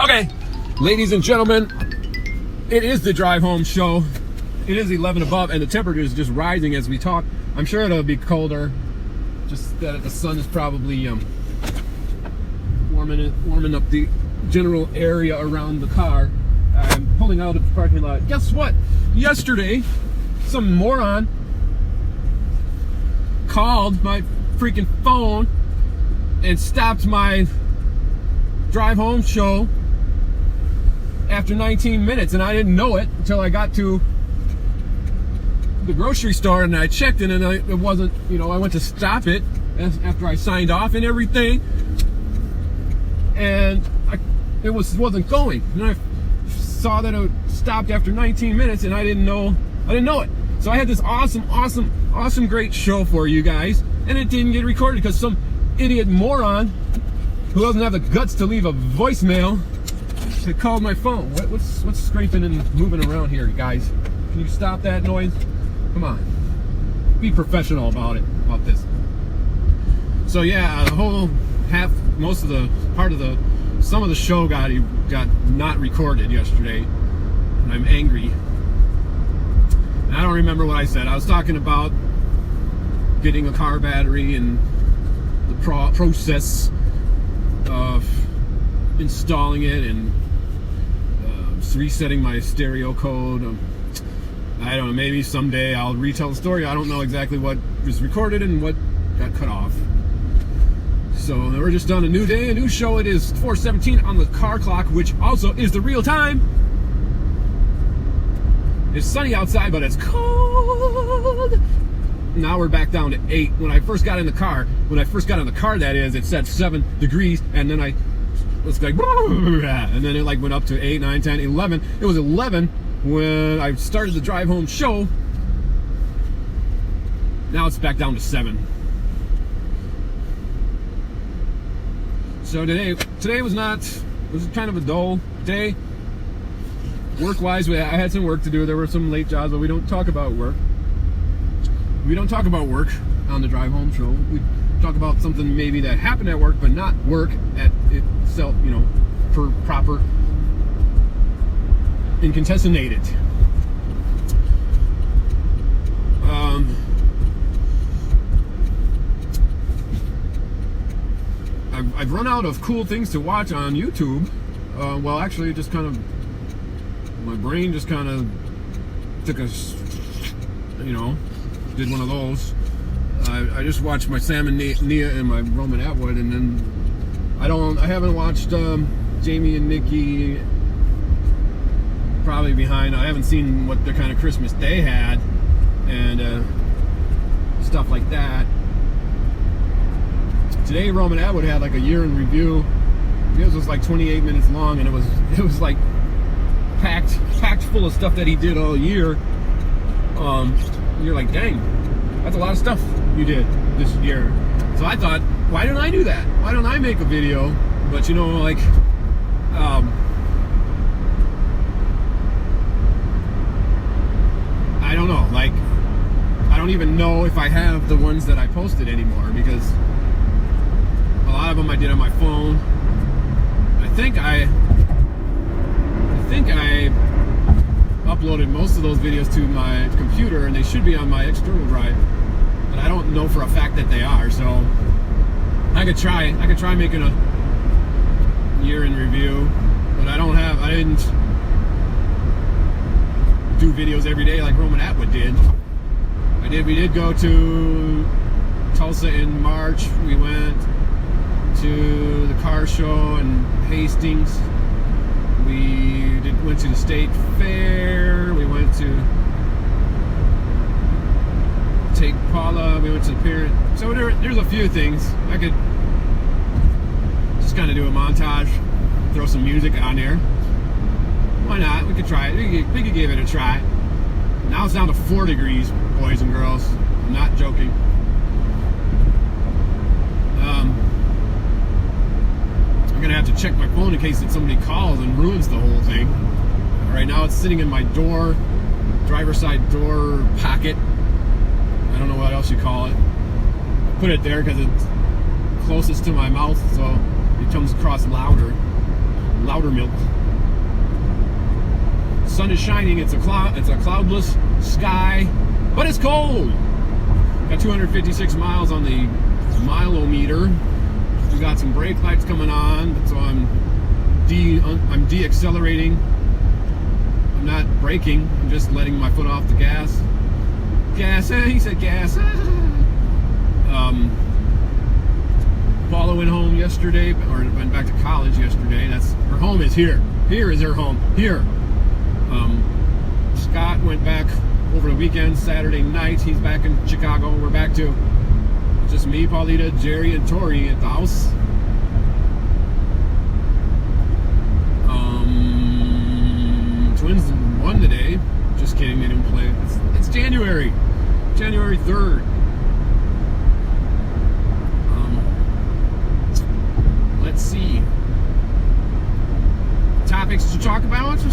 Okay, ladies and gentlemen, it is the drive home show. It is 11 above, and the temperature is just rising as we talk. I'm sure it'll be colder. Just that the sun is probably warming up the general area around the car. I'm pulling out of the parking lot. Guess what? Yesterday, some moron called my freaking phone and stopped my drive home show after 19 minutes, and I didn't know it until I got to the grocery store and I checked it, and it wasn't, I went to stop it after I signed off and everything, and it wasn't going. And I saw that it stopped after 19 minutes, and I didn't know it. So I had this awesome, great show for you guys, and it didn't get recorded because some idiot moron who doesn't have the guts to leave a voicemail had called my phone. What's scraping and moving around here, guys? Can you stop that noise? Come on, be professional about this. So yeah, some of the show got not recorded yesterday, and I'm angry. And I don't remember what I said. I was talking about getting a car battery and the process of installing it and resetting my stereo code. I don't know, maybe someday I'll retell the story. I don't know exactly what was recorded and what got cut off. So we're just on a new day, a new show. It is 4:17 on the car clock, which also is the real time. It's sunny outside, but it's cold. Now we're back down to 8. When I first got in the car, that is, it said 7 degrees, and then I was like, and then it went up to 8, 9, 10, 11. It was 11 when I started the drive home show. Now it's back down to 7. So today was kind of a dull day. Work-wise, I had some work to do. There were some late jobs, but we don't talk about work. We don't talk about work on the drive home show. We talk about something maybe that happened at work, but not work at itself, per proper incontaminated. I've run out of cool things to watch on YouTube. Well, actually, just kind of, my brain just kind of took a, did one of those. I just watched my Sam and Nia and my Roman Atwood, and then I haven't watched Jamie and Nikki. Probably behind. I haven't seen what their kind of Christmas they had and stuff like that. Today Roman Atwood had a year in review. It was 28 minutes long, and it was packed full of stuff that he did all year. You're like, dang, that's a lot of stuff you did this year. So I thought, why don't I do that? Why don't I make a video? But I don't know, I don't even know if I have the ones that I posted anymore, because a lot of them I did on my phone. I think I uploaded most of those videos to my computer, and they should be on my external drive, but I don't know for a fact that they are. So I could try making a year in review, but I didn't do videos every day like Roman Atwood did. We did go to Tulsa in March. We went to the car show in Hastings. We went to the state fair. We went to take Paula. We went to the pier. So there's a few things. I could just kind of do a montage, throw some music on there. Why not? We could try it. We could give it a try. Now it's down to 4 degrees, boys and girls. I'm not joking. I'm gonna have to check my phone in case somebody calls and ruins the whole thing. Right now it's sitting in my driver's side door pocket. I don't know what else you call it. I put it there because it's closest to my mouth, so it comes across louder Loudermilk. Sun is shining. It's a cloudless sky, but it's cold. Got 256 miles on the mileometer. We got some brake lights coming on, so I'm de-accelerating. I'm not braking. I'm just letting my foot off the gas. Gas. He said gas. Paula went home yesterday, or went back to college yesterday. Her home is here. Here is her home. Here. Scott went back over the weekend, Saturday night. He's back in Chicago. We're back to just me, Paulita, Jerry, and Tori at the house. Twins won today. Just kidding, they didn't play. It's January 3rd. Let's see. Topics to talk about. I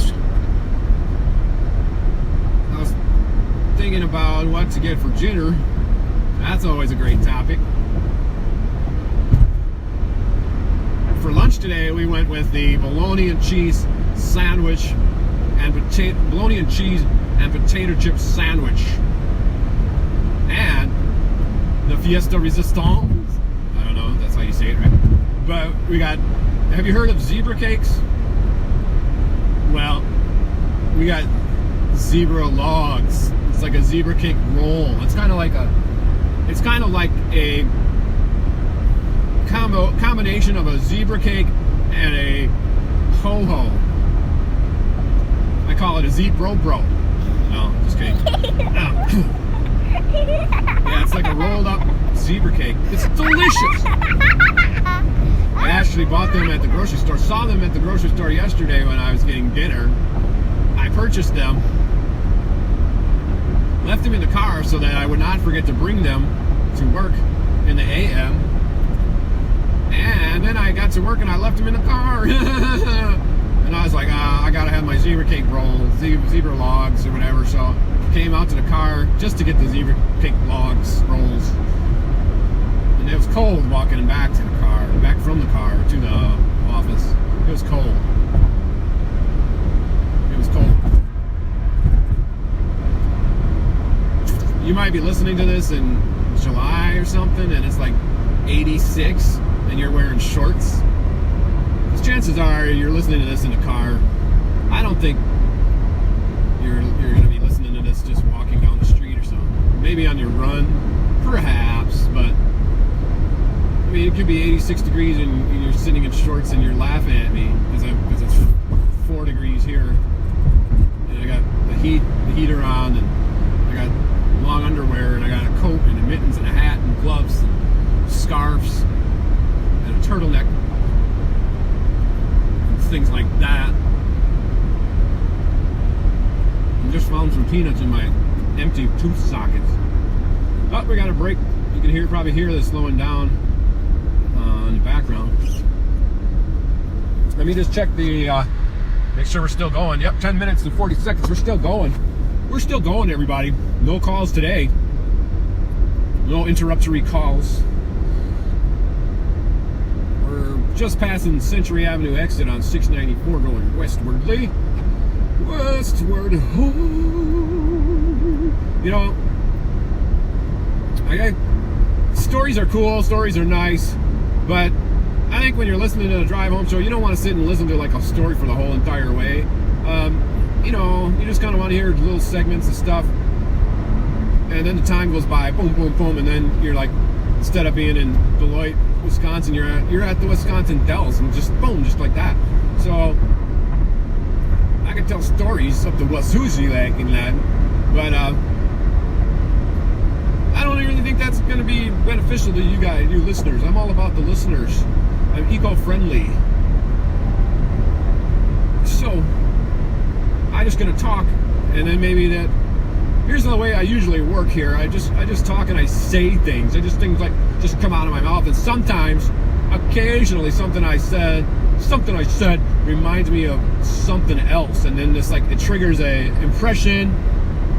was thinking about what to get for dinner. That's always a great topic. For lunch today, we went with the bologna and cheese sandwich and bologna and cheese and potato chip sandwich, and the Fiesta Resistance. I don't know if that's how you say it, right? But we got. Have you heard of zebra cakes? Well, we got zebra logs. It's like a zebra cake roll. It's kind of like a combination of a zebra cake and a ho-ho. I call it a zebro bro. No, just kidding. Yeah, it's like a rolled up zebra cake. It's delicious. I actually bought them at the grocery store. Saw them at the grocery store yesterday when I was getting dinner. I purchased them. Left them in the car so that I would not forget to bring them to work in the AM. And then I got to work and I left them in the car. And I was like, I gotta have my zebra cake roll, zebra logs or whatever. So I came out to the car just to get the zebra cake rolls. And it was cold walking back to the car, back from the car to the office. It was cold. It was cold. You might be listening to this in July or something, and it's like 86, and you're wearing shorts. Because chances are you're listening to this in a car. I don't think you're going to be listening to this just walking down the street or something. Maybe on your run, perhaps, but I mean, it could be 86 degrees and you're sitting in shorts and you're laughing at me because it's 4 degrees here, and I got the heater on, and I got long underwear, and I got a coat and a mittens and a hat and gloves and scarves and a turtleneck, and things like that. I just found some peanuts in my empty tooth sockets. Oh, we got a break. You can probably hear this slowing down in the background. Let me just check the make sure we're still going. Yep, 10 minutes and 40 seconds. We're still going. We're still going, everybody. No calls today. No interruptory calls. We're just passing Century Avenue exit on 694 going westwardly. Westward. You know, stories are cool, stories are nice, but I think when you're listening to the drive home show, you don't want to sit and listen to like a story for the whole entire way. You know, you just kind of want to hear little segments of stuff, and then the time goes by, boom, boom, boom, and then you're like, instead of being in Beloit, Wisconsin, you're at the Wisconsin Dells, and just boom, just like that. So I could tell stories up the Wasuzi like and that, but I don't really think that's going to be beneficial to you guys, you listeners. I'm all about the listeners. I'm eco-friendly. So I'm just going to talk, and then maybe that. Here's the way I usually work here. I just talk and I say things. Things like just come out of my mouth, and sometimes, occasionally, something I said reminds me of something else, and then this like it triggers a impression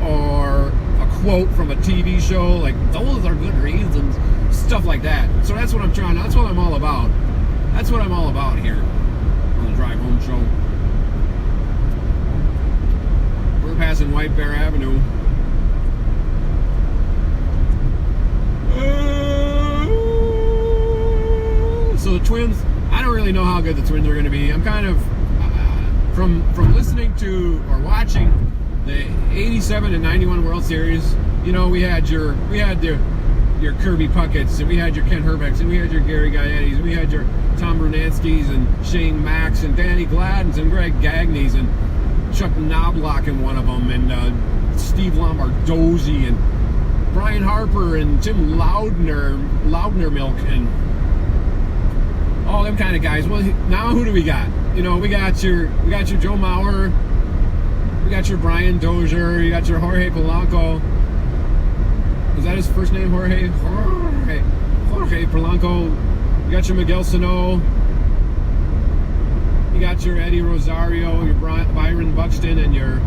or a quote from a TV show, like those are good reasons, stuff like that. So that's what I'm all about. That's what I'm all about here on the Drive Home Show. passing White Bear Avenue. So the Twins, I don't really know how good the Twins are going to be. I'm kind of from listening to or watching the 87 and 91 World Series. You know, we had your Kirby Puckett's, and we had your Ken Herbeck's, and we had your Gary Gaetti's, and we had your Tom Brunanski's, and Shane Max, and Danny Gladden's, and Greg Gagney's, and Chuck Knobloch in one of them, and Steve Lombardozzi, and Brian Harper, and Tim Loudner-Milk, and all them kind of guys. Well, now who do we got? You know, we got your Joe Mauer, we got your Brian Dozier, you got your Jorge Polanco. Is that his first name, Jorge Polanco. You got your Miguel Sano. You got your Eddie Rosario, your Byron Buxton, and your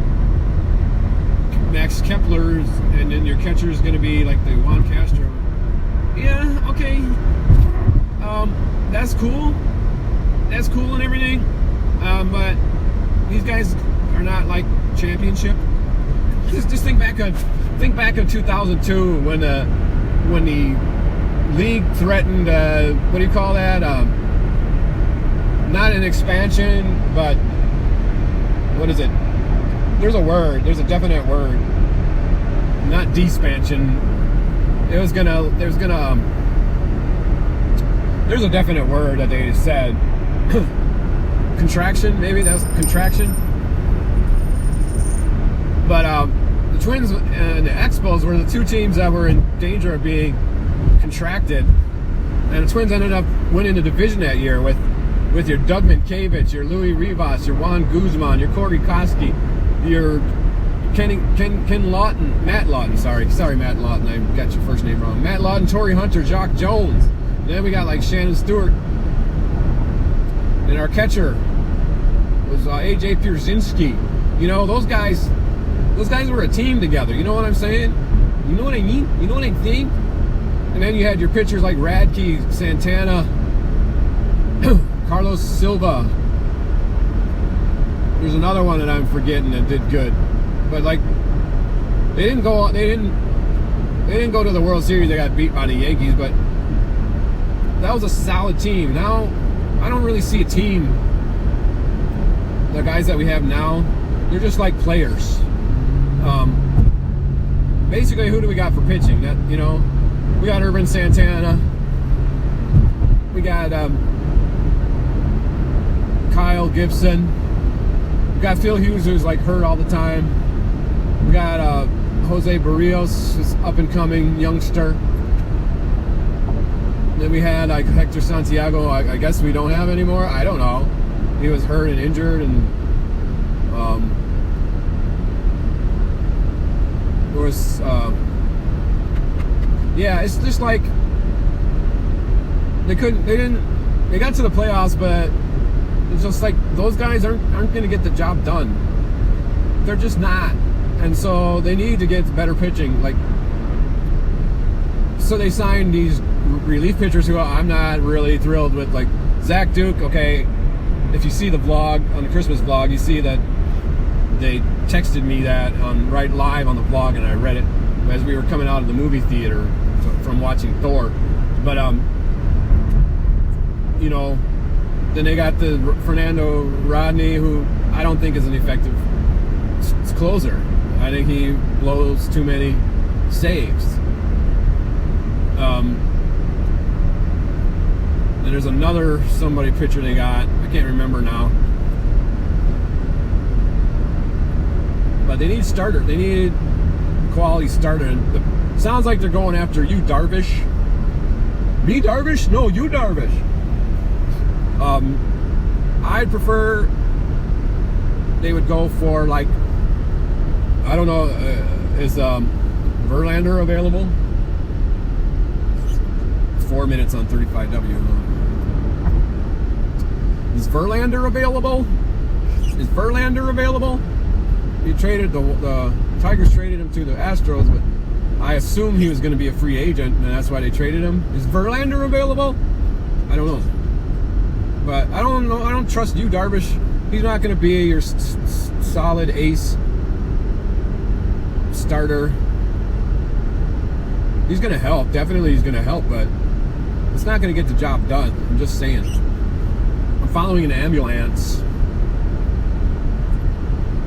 Max Kepler, and then your catcher is going to be like the Juan Castro. Yeah, okay. That's cool. That's cool and everything. But these guys are not like championship. Just think back on 2002 when the league threatened what do you call that? Not an expansion, but what is it? There's a word. There's a definite word. Not despansion. There's a definite word that they said. Contraction, maybe that's contraction. But the Twins and the Expos were the two teams that were in danger of being contracted, and the Twins ended up winning the division that year with your Doug Minkiewicz, your Louis Rivas, your Juan Guzman, your Corey Koski, your Ken Lawton, Matt Lawton. Sorry, Matt Lawton. I got your first name wrong. Matt Lawton, Torrey Hunter, Jock Jones. And then we got like Shannon Stewart, and our catcher was AJ Pierzynski. You know, those guys were a team together. You know what I'm saying? You know what I mean? You know what I think? And then you had your pitchers like Radke, Santana, Carlos Silva. There's another one that I'm forgetting that did good. But like, they didn't go to the World Series. They got beat by the Yankees, but that was a solid team. Now, I don't really see a team. The guys that we have now, they're just like players. Basically, who do we got for pitching? That, you know, we got Urban Santana. We got Kyle Gibson. We got Phil Hughes, who's like hurt all the time. We got Jose Barrios, this up and coming youngster. Then we had like Hector Santiago. I guess we don't have anymore. I don't know. He was hurt and injured, and there was yeah. It's just like they got to the playoffs, but it's just like those guys aren't going to get the job done. They're just not, and so they need to get better pitching. Like, so they signed these relief pitchers who I'm not really thrilled with, like Zach Duke. Okay, if you see the vlog, on the Christmas vlog, you see that they texted me that on right live on the vlog, and I read it as we were coming out of the movie theater from watching Thor. But you know, then they got the Fernando Rodney, who I don't think is an effective closer. I think he blows too many saves. And there's another somebody pitcher they got. I can't remember now. But they need starter. They need quality starter. And it sounds like they're going after you, Darvish. Me, Darvish? No, you, Darvish. I'd prefer they would go for, like, I don't know, is Verlander available? 4 minutes on 35W. Is Verlander available? Is Verlander available? He traded the Tigers traded him to the Astros, but I assume he was going to be a free agent, and that's why they traded him. Is Verlander available? I don't know. But I don't know. I don't trust you, Darvish. He's not going to be your solid ace. starter. He's going to help. Definitely he's going to help, but it's not going to get the job done. I'm just saying. I'm following an ambulance.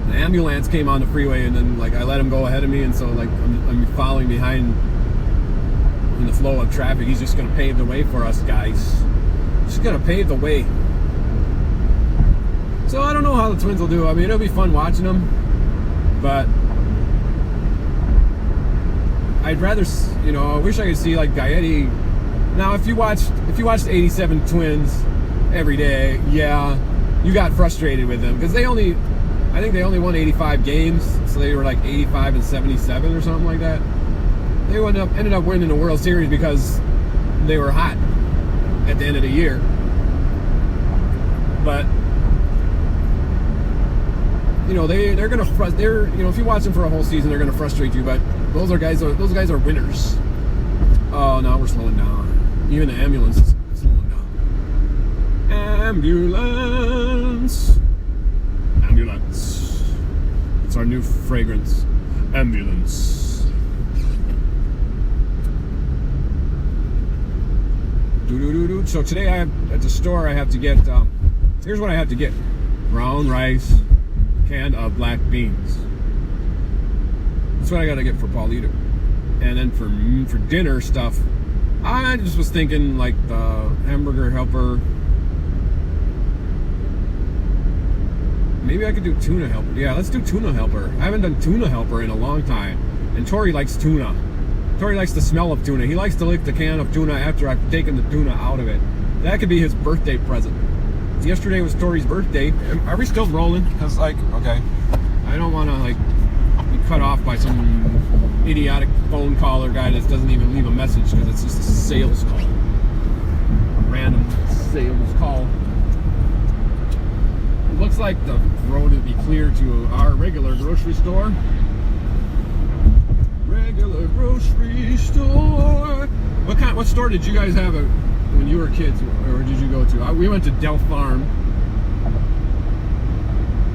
The ambulance came on the freeway, and then like I let him go ahead of me, and so like I'm following behind in the flow of traffic. He's just going to pave the way for us guys. Just going to pave the way. So I don't know how the Twins will do. I mean, it'll be fun watching them, but I'd rather, you know, I wish I could see like Gaetti. Now, if you watched the '87 Twins every day, yeah, you got frustrated with them because I think they only won 85 games, so they were like 85 and 77 or something like that. They ended up winning the World Series because they were hot at the end of the year. But you know, they're gonna if you watch them for a whole season, they're gonna frustrate you. But those guys are winners. Oh, now we're slowing down. Even the ambulance is slowing down. Ambulance. It's our new fragrance. Ambulance. So today at the store I have to get, here's what I have to get. Brown rice, can of black beans. That's what I gotta get for Paulito. And then for dinner stuff, I just was thinking like the hamburger helper. Maybe I could do tuna helper. Yeah, let's do tuna helper. I haven't done tuna helper in a long time. And Tori likes tuna. Tori likes the smell of tuna. He likes to lick the can of tuna after I've taken the tuna out of it. That could be his birthday present. Yesterday was Tori's birthday. Are we still rolling? Because, like, okay, I don't want to, like, be cut off by some idiotic phone caller guy that doesn't even leave a message because it's just a sales call. A random sales call. It looks like the road would be clear to our regular grocery store. Regular grocery store. What store did you guys have when you were kids, or did you go to? We went to Del Farm.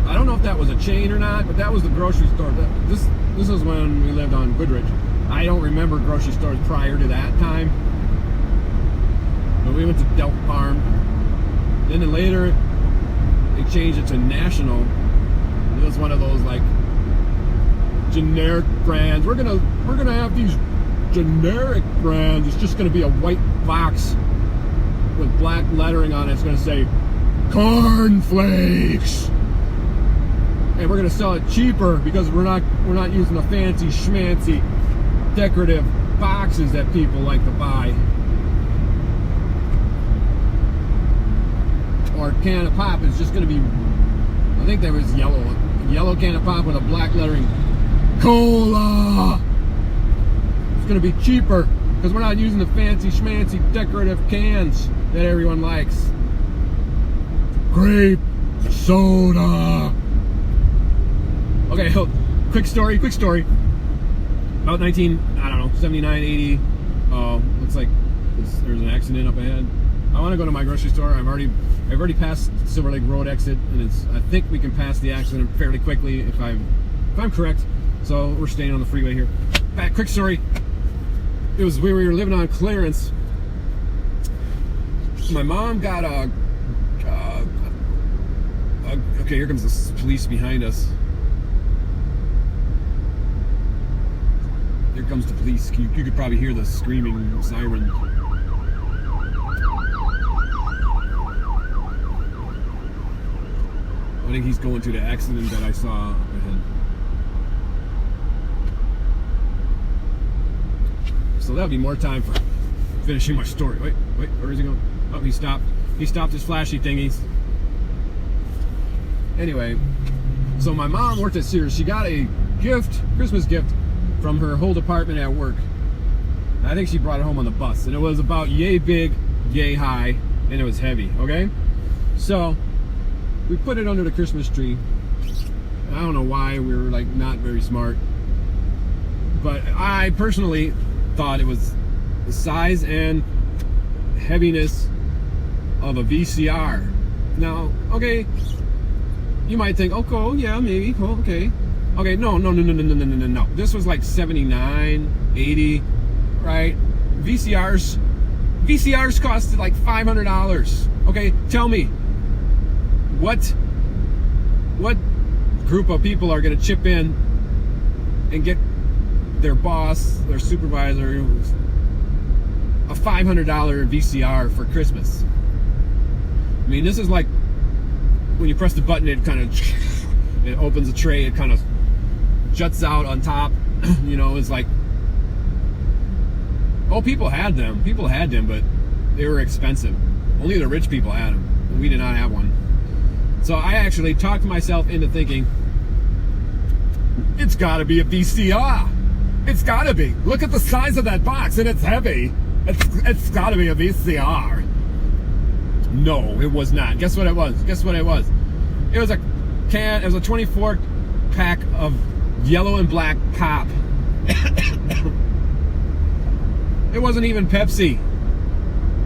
I don't know if that was a chain or not, but that was the grocery store. This was when we lived on Goodrich. I don't remember grocery stores prior to that time, but we went to Del Farm. Then later, they changed it to National. It was one of those like generic brands. We're gonna have these generic brands. It's just gonna be a white box with black lettering on it. It's gonna say Corn Flakes, and we're gonna sell it cheaper because we're not using the fancy schmancy decorative boxes that people like to buy. Or can of pop is just gonna be, I think there was yellow can of pop with a black lettering Cola. It's gonna be cheaper because we're not using the fancy schmancy decorative cans that everyone likes. Grape soda. Okay, quick story. About 79, 80. Looks like there's an accident up ahead. I want to go to my grocery store. I've already passed Silver Lake Road exit, and I think we can pass the accident fairly quickly if I'm correct. So we're staying on the freeway here. Quick story. We were living on clearance. My mom got okay, here comes the police behind us. Here comes the police. You could probably hear the screaming siren. I think he's going to the accident that I saw up ahead. So that'll be more time for finishing my story. Wait, where is he going? Oh, he stopped. He stopped his flashy thingies. Anyway, so my mom worked at Sears. She got a Christmas gift from her whole department at work. I think she brought it home on the bus, and it was about yay big, yay high, and it was heavy, okay? So we put it under the Christmas tree. I don't know why, we were like not very smart, but I personally thought it was the size and heaviness of a VCR. Now, okay, you might think, oh, cool, yeah, maybe, cool, okay. Okay, no. This was like 79, 80, right? VCRs costed like $500. Okay, tell me, what group of people are going to chip in and get their boss, their supervisor, a $500 VCR for Christmas? I mean, this is like when you press the button, it opens a tray, it kind of juts out on top. You know, it's like, oh, people had them, but they were expensive. Only the rich people had them, and we did not have one. So I actually talked myself into thinking, it's got to be a VCR. It's got to be. Look at the size of that box, and it's heavy. It's got to be a VCR. No, it was not. Guess what it was? It was a can. It was a 24 pack of yellow and black pop. It wasn't even Pepsi.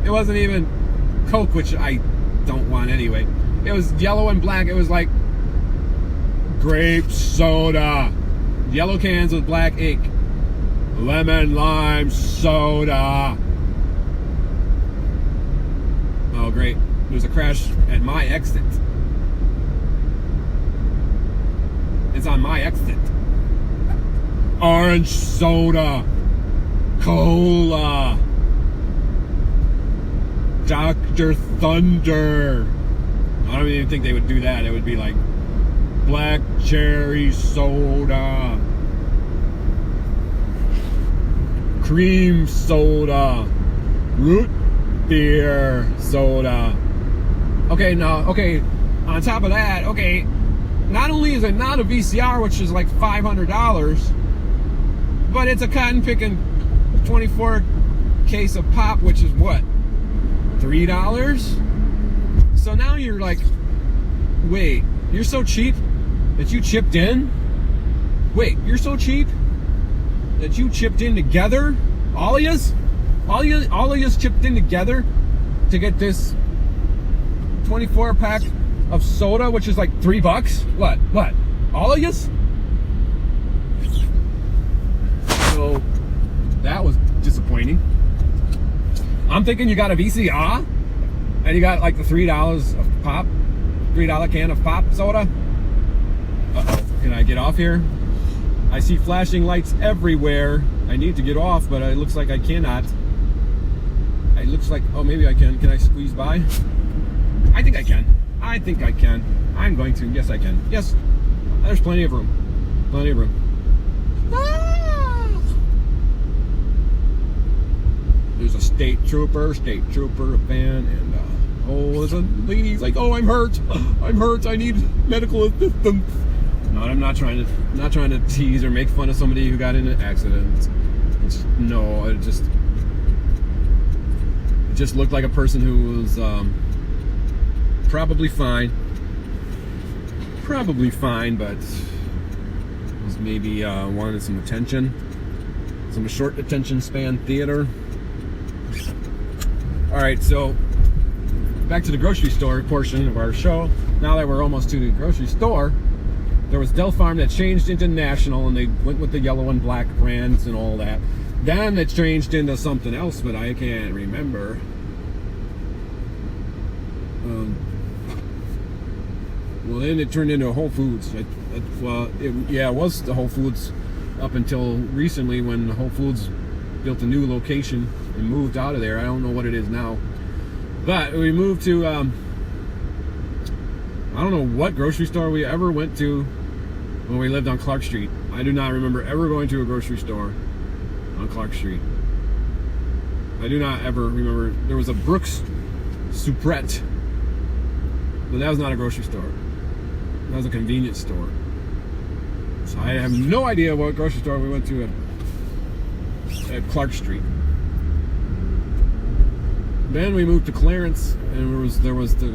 It wasn't even Coke, which I don't want anyway. It was yellow and black. It was like grape soda. Yellow cans with black ink. Lemon lime soda. Oh, great. There's a crash at my exit. It's on my exit. Orange soda. Cola. Dr. Thunder. I don't even think they would do that. It would be like black cherry soda. Cream soda. Root beer soda. Okay, on top of that, okay, not only is it not a VCR, which is like $500, but it's a cotton picking 24 case of pop, which is what, $3? So now you're like, wait, you're so cheap that you chipped in? Wait, you're so cheap that you chipped in together? All of yous chipped in together to get this 24 pack of soda, which is like $3? What? All of yous? So that was disappointing. I'm thinking you got a VCR and you got like the $3 of pop, $3 can of pop soda. Uh-oh, can I get off here? I see flashing lights everywhere. I need to get off, but it looks like I cannot. It looks like, oh, maybe I can. Can I squeeze by? I think I can. I'm going to. Yes, I can. Yes, there's plenty of room. Ah! There's a state trooper, a fan, and there's a lady. He's like, oh, I'm hurt. I need medical assistance. No, I'm not trying to tease or make fun of somebody who got in an accident. It just looked like a person who was probably fine, but was maybe wanted some attention, some short attention span theater. All right, so back to the grocery store portion of our show. Now that we're almost to the grocery store, there was Del Farm that changed into National, and they went with the yellow and black brands and all that. Then it changed into something else, but I can't remember. Well, then it turned into Whole Foods. It was the Whole Foods up until recently, when Whole Foods built a new location and moved out of there. I don't know what it is now. But we moved to, I don't know what grocery store we ever went to when we lived on Clark Street. I do not remember ever going to a grocery store on Clark Street. I do not ever remember. There was a Brooks Supret, but that was not a grocery store. That was a convenience store. So I have no idea what grocery store we went to at Clark Street. Then we moved to Clarence, and there was the,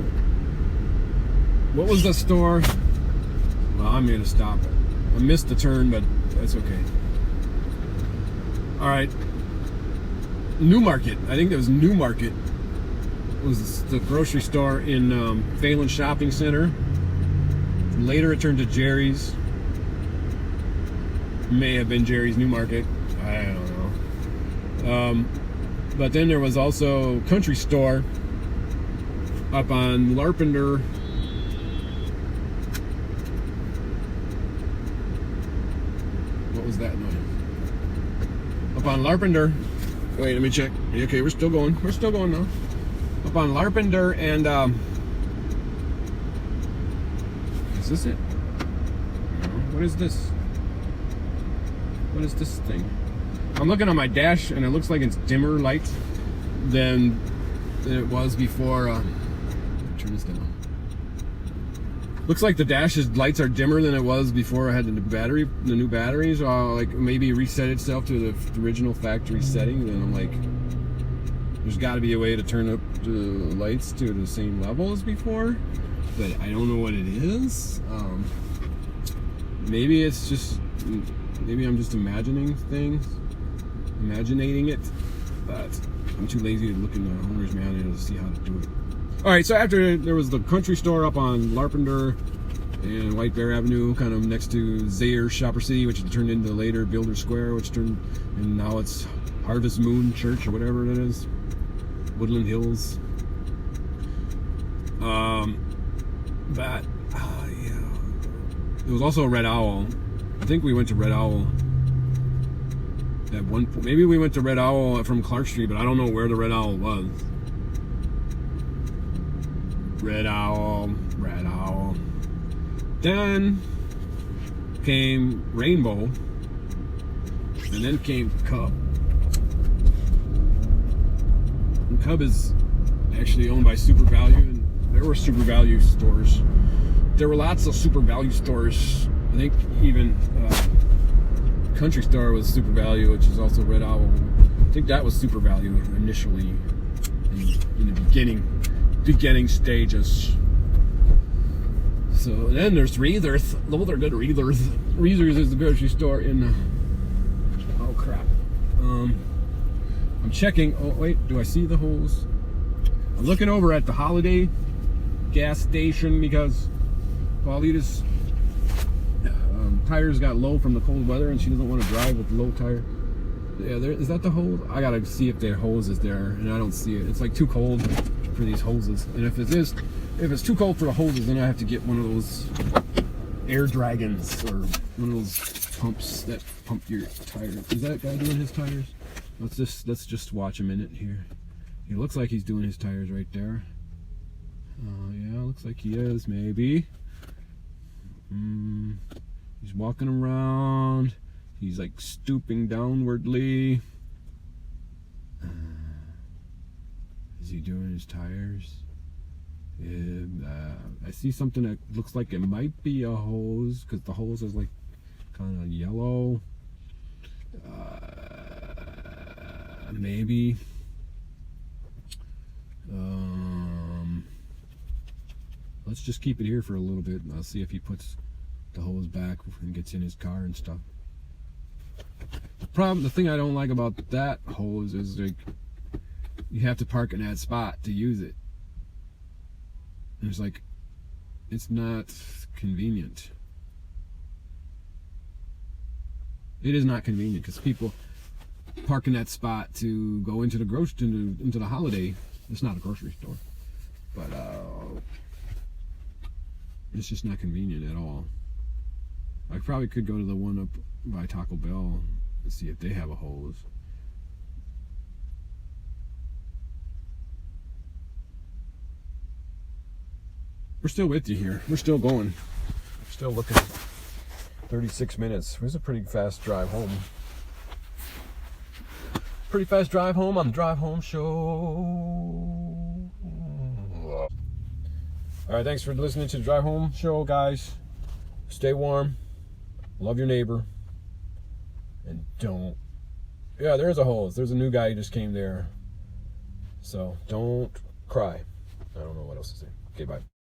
what was the store? Well, I'm going to stop it. I missed the turn, but that's okay. All right. New Market. I think it was New Market. It was the grocery store in Phelan Shopping Center. Later it turned to Jerry's. May have been Jerry's New Market. I don't know. But then there was also Country Store up on Larpenteur. What was that noise? Up on Larpenteur. Wait, let me check. Okay, we're still going. We're still going now. Up on Larpenteur and is this it? No. What is this? What is this thing? I'm looking on my dash and it looks like it's dimmer lights than it was before. Turn this down. Looks like the dash's lights are dimmer than it was before I had the new batteries. Like maybe reset itself to the original factory setting. Then I'm like, there's got to be a way to turn up the lights to the same level as before, but I don't know what it is. Maybe it's just, maybe I'm just imagining things, imaginating it, but I'm too lazy to look in the owner's manual to see how to do it. All right, so after there was the Country Store up on Larpenteur and White Bear Avenue, kind of next to Zayre's Shopper City, which turned into later Builder Square, which turned, and now it's Harvest Moon Church or whatever it is, Woodland Hills. But yeah, there was also a Red Owl. I think we went to Red Owl at one point. Maybe we went to Red Owl from Clark Street, but I don't know where the Red Owl was. Red Owl, Red Owl. Then came Rainbow, and then came Cub. And Cub is actually owned by Super Value, and there were Super Value stores. There were lots of Super Value stores. I think even Country Store was Super Value, which is also Red Owl. I think that was Super Value initially in the beginning stages. So then there's Reathers. Those are good Reathers. Reathers is the grocery store in. Oh crap. I'm checking. Oh wait, do I see the holes? I'm looking over at the Holiday gas station because Paulita's tires got low from the cold weather and she doesn't want to drive with low tire. Yeah, there is that the hose? I gotta see if the hose is there, and I don't see it. It's like too cold for these hoses, and if it's too cold for the hoses, then I have to get one of those air dragons or one of those pumps that pump your tires. Is that guy doing his tires? Let's just watch a minute here. He looks like he's doing his tires right there. Yeah, looks like he is, maybe. He's walking around. He's like stooping downwardly. Is he doing his tires? I see something that looks like it might be a hose, because the hose is like kind of yellow. Maybe. Let's just keep it here for a little bit, and I'll see if he puts the hose back and gets in his car and stuff. The thing I don't like about that hose is like you have to park in that spot to use it. And it's like, it's not convenient. It is not convenient because people park in that spot to go into the into the Holiday. It's not a grocery store, but it's just not convenient at all. I probably could go to the one up by Taco Bell and see if they have a hose. We're still with you here. We're still going. Still looking. 36 minutes. It was a pretty fast drive home. Pretty fast drive home on the Drive Home Show. Alright, thanks for listening to the Drive Home Show, guys. Stay warm. Love your neighbor. And don't... Yeah, there's a hose. There's a new guy who just came there. So, don't cry. I don't know what else to say. Okay, bye.